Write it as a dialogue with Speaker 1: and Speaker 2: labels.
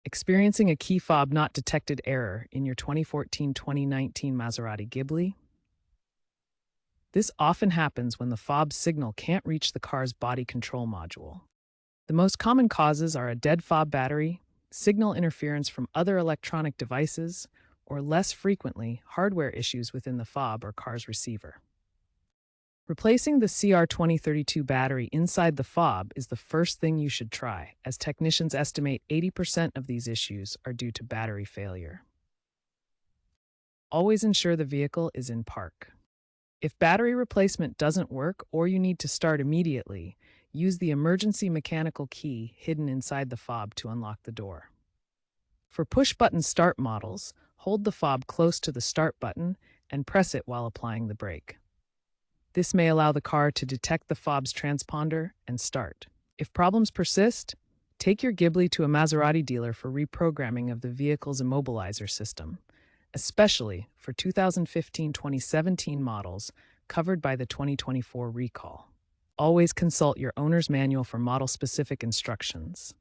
Speaker 1: Experiencing a key fob not detected error in your 2014-2019 Maserati Ghibli? This often happens when the fob signal can't reach the car's body control module. The most common causes are a dead fob battery, signal interference from other electronic devices, or less frequently, hardware issues within the fob or car's receiver. Replacing the CR2032 battery inside the fob is the first thing you should try, as technicians estimate 80% of these issues are due to battery failure. Always ensure the vehicle is in park. If battery replacement doesn't work or you need to start immediately, use the emergency mechanical key hidden inside the fob to unlock the door. For push-button start models, hold the fob close to the start button and press it while applying the brake. This may allow the car to detect the fob's transponder and start. If problems persist, take your Ghibli to a Maserati dealer for reprogramming of the vehicle's immobilizer system, especially for 2015-2017 models covered by the 2024 recall. Always consult your owner's manual for model-specific instructions.